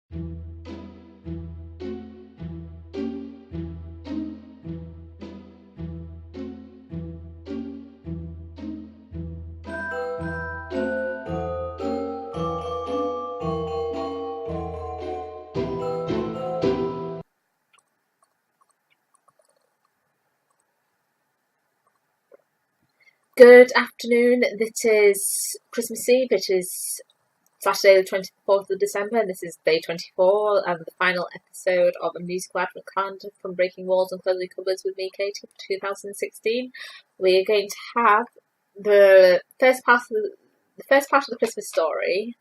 Good afternoon. This is Christmas Eve. It is Saturday the 24th of December and this is day 24 and the final episode of a musical advent calendar from Breaking Walls and Closing Cupboards with me, Katie, for 2016. We are going to have the first part of the Christmas story,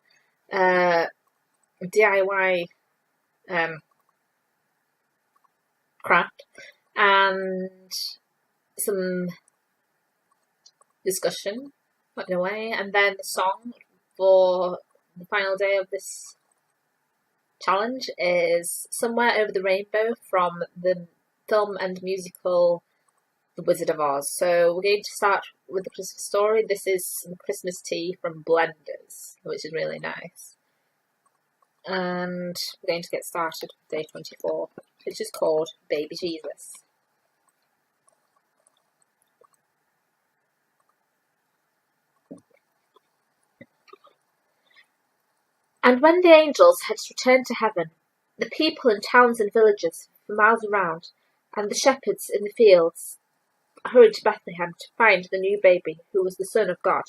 DIY craft, and some discussion, in a way, and then the song for the final day of this challenge is Somewhere Over the Rainbow from the film and musical The Wizard of Oz. So we're going to start with the Christmas story. This is some Christmas tea from Blenders, which is really nice. And we're going to get started with day 24, which is called Baby Jesus. And when the angels had returned to heaven, the people in towns and villages for miles around, and the shepherds in the fields, hurried to Bethlehem to find the new baby who was the Son of God.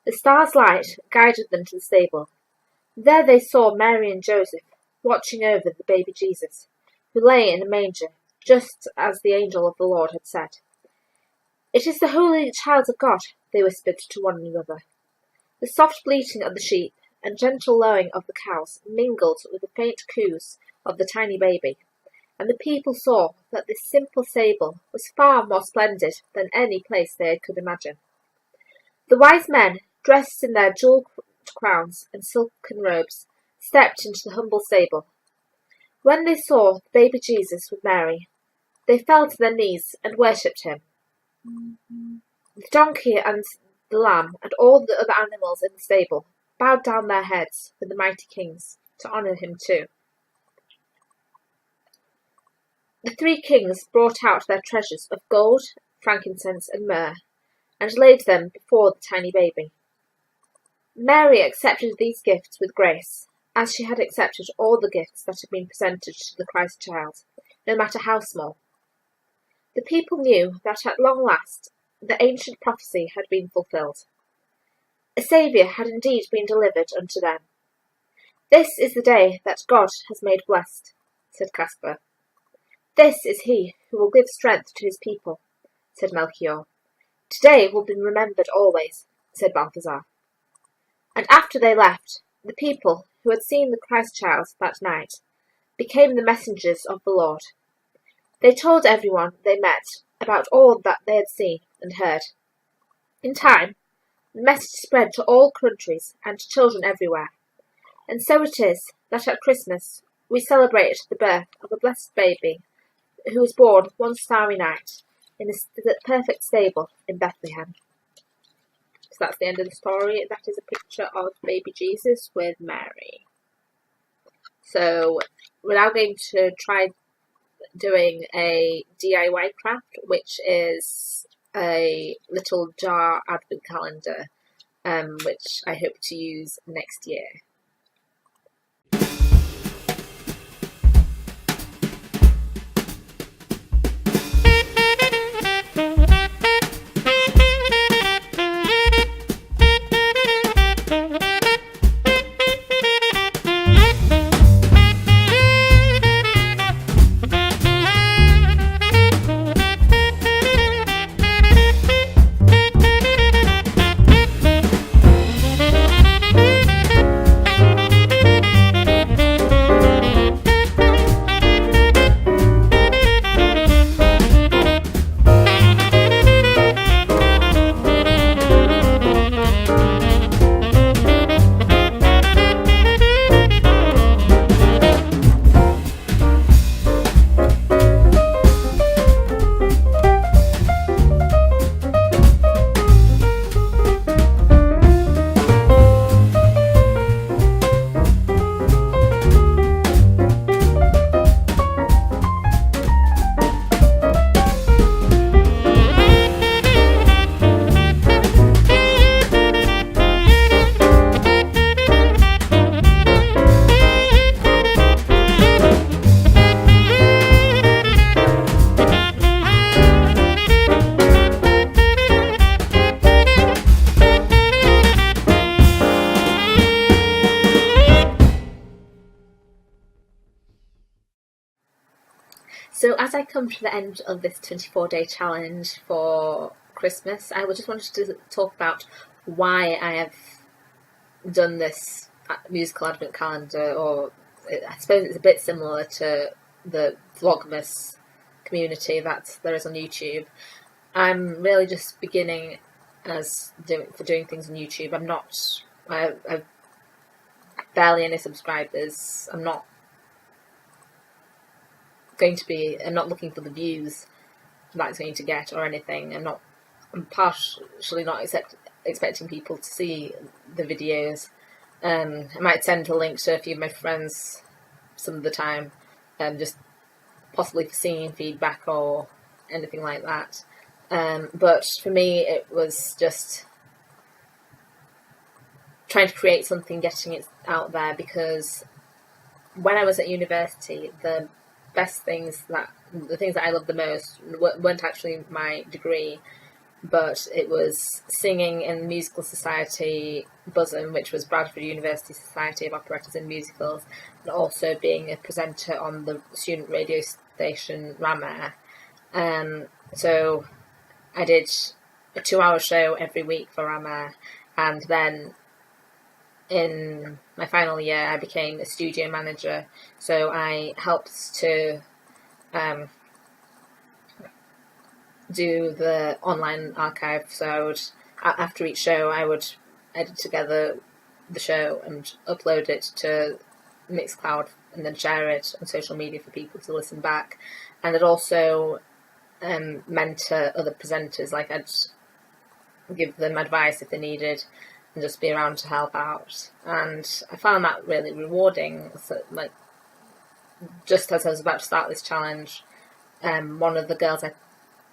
The star's light guided them to the stable. There they saw Mary and Joseph watching over the baby Jesus, who lay in a manger, just as the angel of the Lord had said. "It is the Holy Child of God," they whispered to one another. The soft bleating of the sheep and gentle lowing of the cows mingled with the faint coos of the tiny baby, and the people saw that this simple stable was far more splendid than any place they could imagine. The wise men, dressed in their jewel crowns and silken robes, stepped into the humble stable. When they saw the baby Jesus with Mary, they fell to their knees and worshipped him. The donkey and the lamb and all the other animals in the stable bowed down their heads with the mighty kings to honour him too. The three kings brought out their treasures of gold, frankincense and myrrh, and laid them before the tiny baby. Mary accepted these gifts with grace, as she had accepted all the gifts that had been presented to the Christ child, no matter how small. The people knew that at long last the ancient prophecy had been fulfilled. A Saviour had indeed been delivered unto them. "This is the day that God has made blessed," said Caspar. "This is he who will give strength to his people," said Melchior. "Today will be remembered always," said Balthazar. And after they left, the people who had seen the Christ child that night became the messengers of the Lord. They told everyone they met about all that they had seen and heard. In time, the message spread to all countries and to children everywhere. And so it is that at Christmas we celebrate the birth of a blessed baby who was born one starry night in a perfect stable in Bethlehem. So that's the end of the story. That is a picture of baby Jesus with Mary. So we're now going to try doing a DIY craft, which is a little jar advent calendar, which I hope to use next year. So as I come to the end of this 24-day challenge for Christmas, I just wanted to talk about why I have done this musical advent calendar, or I suppose it's a bit similar to the Vlogmas community that there is on YouTube. I'm really just beginning doing things on YouTube. I've barely any subscribers. I'm not looking for the views that it's going to get or anything. I'm partially not expecting people to see the videos. I might send a link to a few of my friends some of the time, just possibly for seeing feedback or anything like that. But for me, it was just trying to create something, getting it out there, because when I was at university, the things that I loved the most weren't actually my degree, but it was singing in the musical society BUSM, which was Bradford University Society of Operettas and Musicals, and also being a presenter on the student radio station Rama. So I did a 2-hour show every week for Rama, and then in my final year I became a studio manager, so I helped to do the online archive. So after each show I would edit together the show and upload it to Mixcloud and then share it on social media for people to listen back. And I'd also mentor other presenters, like I'd give them advice if they needed and just be around to help out. And I found that really rewarding. So, like, just as I was about to start this challenge, one of the girls I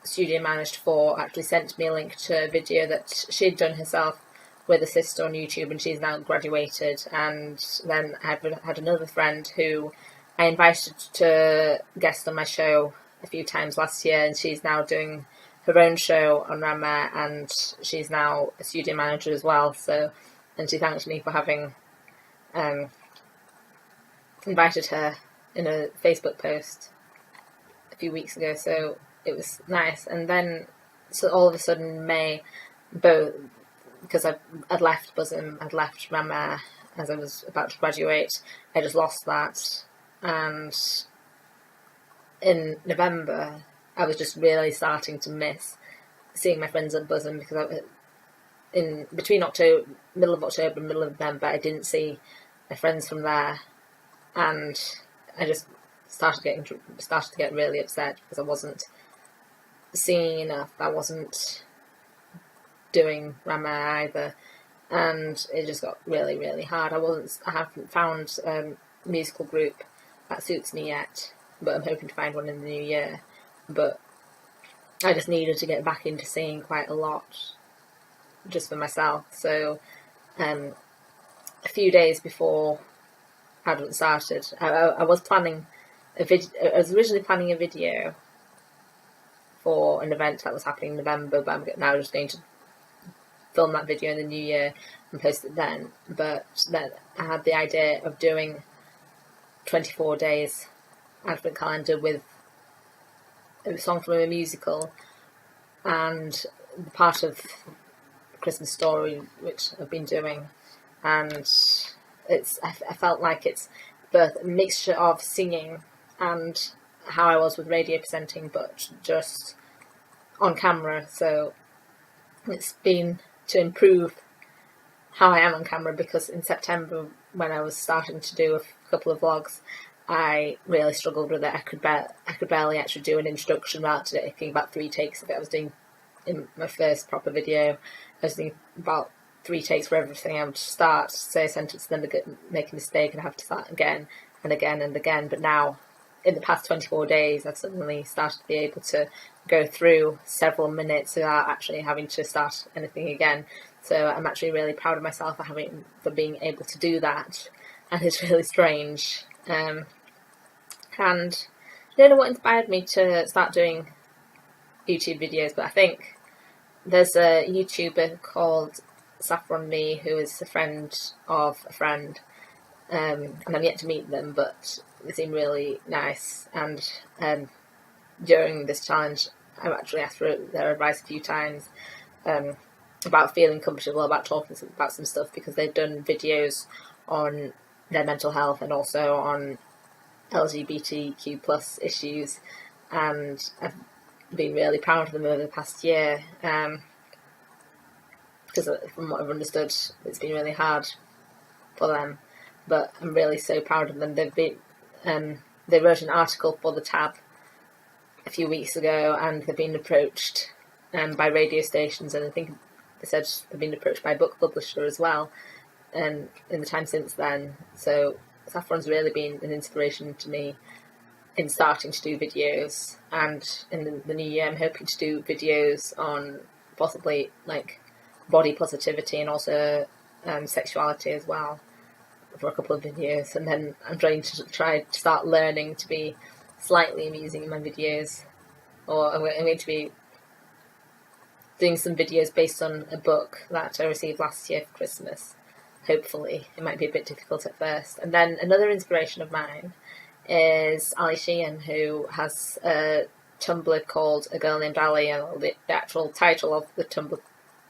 studio managed for actually sent me a link to a video that she'd done herself with a sister on YouTube, and she's now graduated. And then I had another friend who I invited to guest on my show a few times last year, and she's now doing her own show on Rama, and she's now a studio manager as well. So, and she thanked me for having invited her in a Facebook post a few weeks ago. So it was nice. And then, so all of a sudden in May, because I'd left BUSM, I'd left Rama as I was about to graduate, I just lost that. And in November, I was just really starting to miss seeing my friends at BUSM, because between middle of October and middle of November, I didn't see my friends from there, and I just started to get really upset because I wasn't singing enough. I wasn't doing Rama either, and it just got really, really hard. I haven't found a musical group that suits me yet, but I'm hoping to find one in the new year. But I just needed to get back into singing quite a lot, just for myself. So a few days before Advent started, I was planning I was originally planning a video for an event that was happening in November, but I'm now just going to film that video in the new year and post it then. But then I had the idea of doing 24 days Advent calendar with a song from a musical and the part of Christmas Story, which I've been doing. And I felt like it's both a mixture of singing and how I was with radio presenting, but just on camera. So it's been to improve how I am on camera, because in September, when I was starting to do a couple of vlogs, I really struggled with it. I could barely actually do an introduction without taking about 3 takes of it. I was doing, in my first proper video, I was doing about 3 takes for everything. I would start, say a sentence, then make a mistake and have to start again and again and again. But now, in the past 24 days, I've suddenly started to be able to go through several minutes without actually having to start anything again. So I'm actually really proud of myself for being able to do that, and it's really strange. And I don't know what inspired me to start doing YouTube videos, but I think there's a YouTuber called Saffron Lee who is a friend of a friend, and I'm yet to meet them, but they seem really nice. And during this challenge, I've actually asked for their advice a few times about feeling comfortable about talking about some stuff, because they've done videos on their mental health and also on LGBTQ plus issues, and I've been really proud of them over the past year, because from what I've understood, it's been really hard for them, but I'm really so proud of them. They wrote an article for the Tab a few weeks ago, and they've been approached by radio stations, and I think they said they've been approached by a book publisher as well in the time since then. So Saffron's really been an inspiration to me in starting to do videos, and in the new year I'm hoping to do videos on possibly like body positivity and also sexuality as well for a couple of videos, and then I'm trying to start learning to be slightly amusing in my videos, or I'm going to be doing some videos based on a book that I received last year for Christmas. Hopefully, it might be a bit difficult at first. And then another inspiration of mine is Ali Sheehan, who has a Tumblr called A Girl Named Ali, and the actual title of the Tumblr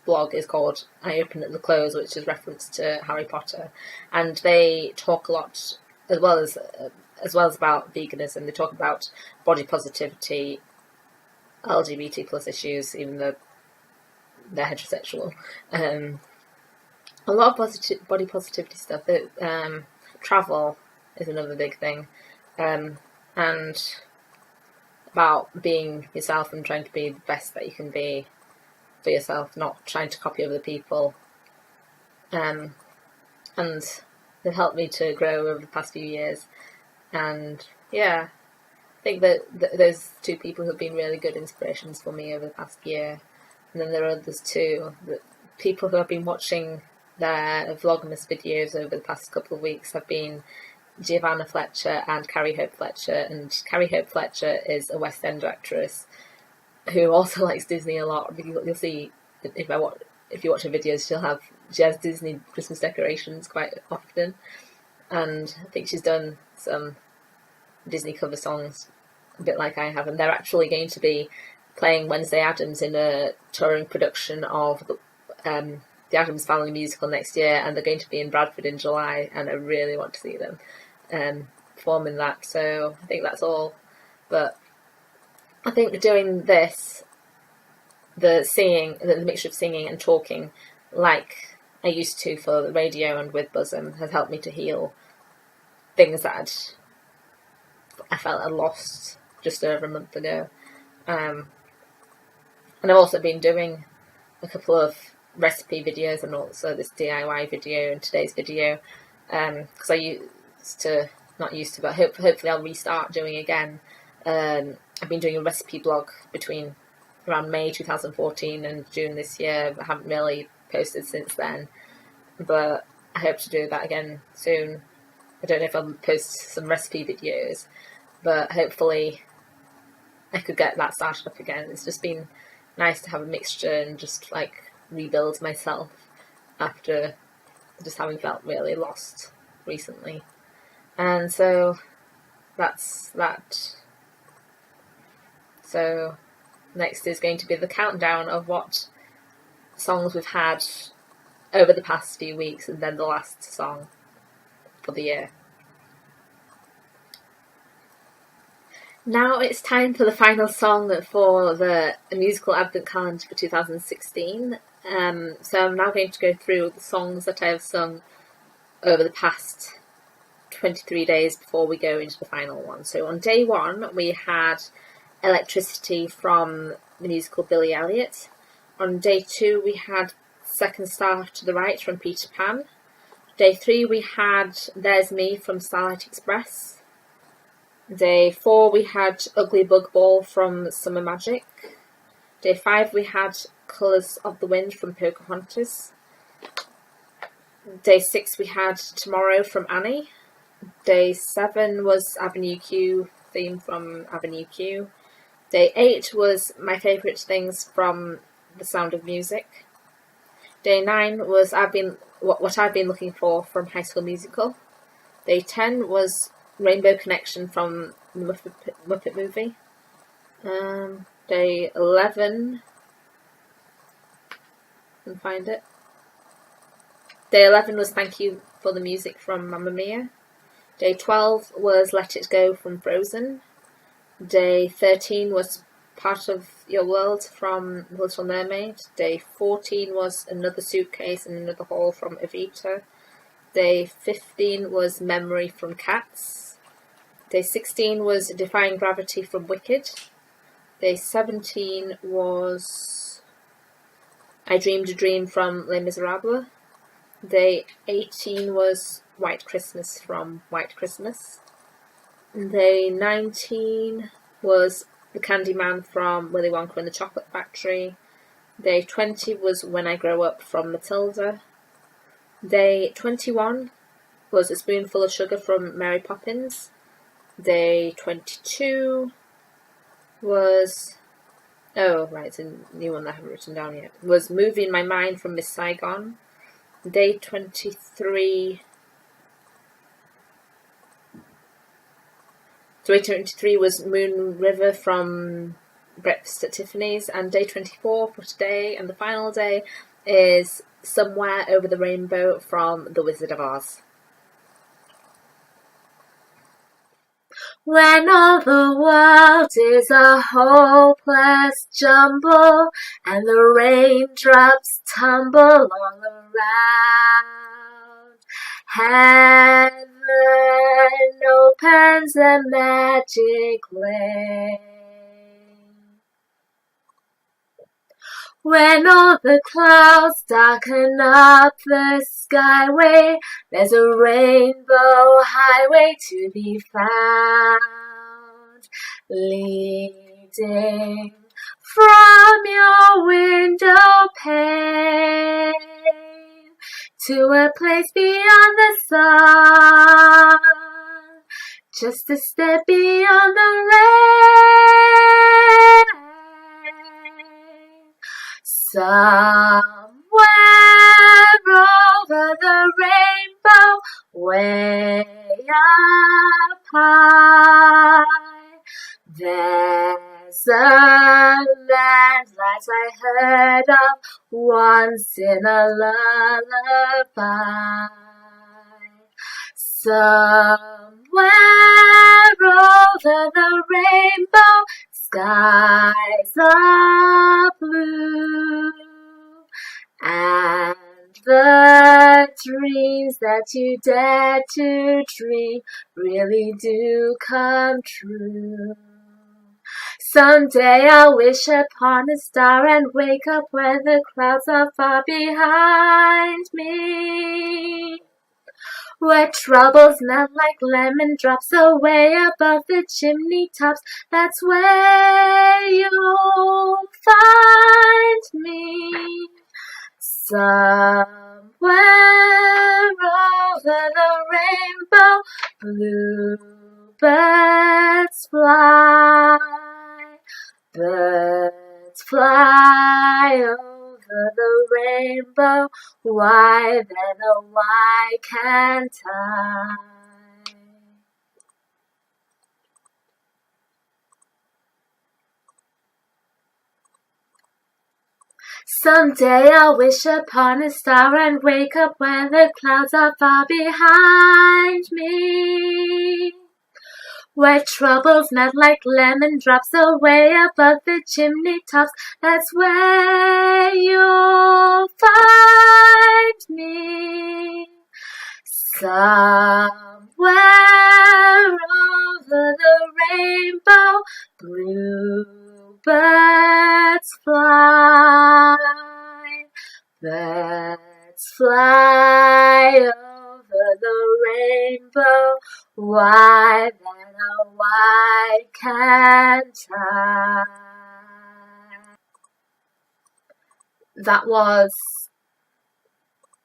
blog is called I Open at the Close, which is reference to Harry Potter. And they talk a lot, as well as about veganism. They talk about body positivity, LGBT plus issues, even though they're heterosexual. A lot of body positivity stuff. Travel is another big thing, and about being yourself and trying to be the best that you can be for yourself, not trying to copy other people. And they've helped me to grow over the past few years. And yeah, I think that those two people have been really good inspirations for me over the past year. And then there are others too. The people who have been watching their Vlogmas videos over the past couple of weeks have been Giovanna Fletcher and Carrie Hope Fletcher. And Carrie Hope Fletcher is a West End actress who also likes Disney a lot. You'll see if you watch her videos, she has Disney Christmas decorations quite often, and I think she's done some Disney cover songs a bit like I have. And they're actually going to be playing Wednesday Addams in a touring production of the Addams Family musical next year, and they're going to be in Bradford in July, and I really want to see them perform in that. So I think that's all. But I think doing this, the mixture of singing and talking like I used to for the radio and with Bosom, has helped me to heal things that I felt I lost just over a month ago. And I've also been doing a couple of recipe videos and also this DIY video and today's video, because I but hopefully I'll restart doing again. I've been doing a recipe blog between around May 2014 and June this year. I haven't really posted since then, but I hope to do that again soon. I don't know if I'll post some recipe videos, but hopefully I could get that started up again. It's just been nice to have a mixture and just like rebuild myself after just having felt really lost recently. And so that's that. So next is going to be the countdown of what songs we've had over the past few weeks, and then the last song for the year. Now it's time for the final song for the musical Advent Calendar for 2016. So I'm now going to go through the songs that I have sung over the past 23 days before we go into the final one. So on day one we had Electricity from the musical Billy Elliot. On day two we had Second Star to the Right from Peter Pan. Day three we had There's Me from Starlight Express. Day four we had Ugly Bug Ball from Summer Magic. Day five we had Colours of the Wind from Pocahontas. Day six we had Tomorrow from Annie. Day seven was Avenue Q theme from Avenue Q. Day 8 was My Favourite Things from The Sound of Music. Day 9 was What I've Been Looking For from High School Musical. Day 10 was Rainbow Connection from the Muppet Movie. Day 11, and find it. Day 11 was Thank You for the Music from Mamma Mia. Day 12 was Let It Go from Frozen. Day 13 was Part of Your World from The Little Mermaid. Day 14 was Another Suitcase and Another Haul from Evita. Day 15 was Memory from Cats. Day 16 was Defying Gravity from Wicked. Day 17 was I Dreamed a Dream from Les Miserables. Day 18 was White Christmas from White Christmas. Day 19 was The Candyman from Willy Wonka and the Chocolate Factory. Day 20 was When I Grow Up from Matilda. Day 21 was A Spoonful of Sugar from Mary Poppins. Day 22 was... oh, right, it's a new one that I haven't written down yet. Was Movie in My Mind from Miss Saigon. Day 23... Day 23 was Moon River from Breakfast at Tiffany's. And day 24 for today, and the final day, is Somewhere Over the Rainbow from The Wizard of Oz. When all the world is a hopeless jumble and the raindrops tumble all around, heaven opens a magic lane. When all the clouds darken up the skyway, there's a rainbow highway to be found, leading from your window pane to a place beyond the sun, just a step beyond the rain. Somewhere over the rainbow, way up high, there's a land that I heard of once in a lullaby. Somewhere over the rainbow, skies are blue, and the dreams that you dare to dream really do come true. Someday I'll wish upon a star and wake up where the clouds are far behind me, where troubles melt like lemon drops away above the chimney tops. That's where you'll find me. Somewhere over the rainbow, bluebirds fly. Birds fly over the rainbow. Why then, oh why can't I? Someday I'll wish upon a star and wake up where the clouds are far behind me, where troubles melt like lemon drops away above the chimney tops. That's where you'll find me. Somewhere over the rainbow, bluebirds fly. Birds fly over the rainbow. Why then, oh why can't I? That was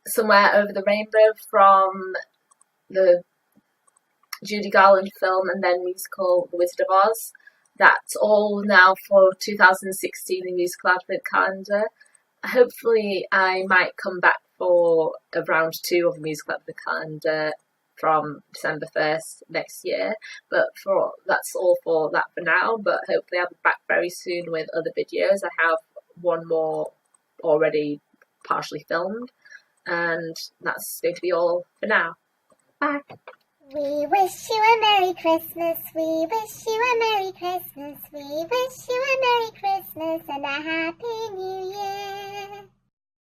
Somewhere Over the Rainbow from the Judy Garland film and then musical The Wizard of Oz. That's all now for 2016, the musical advent calendar. Hopefully I might come back for a round 2 of the musical advent calendar from December 1st next year. But that's all for that for now, but hopefully I'll be back very soon with other videos. I have one more already partially filmed, and that's going to be all for now. Bye. We wish you a Merry Christmas, we wish you a Merry Christmas, we wish you a Merry Christmas and a Happy New Year.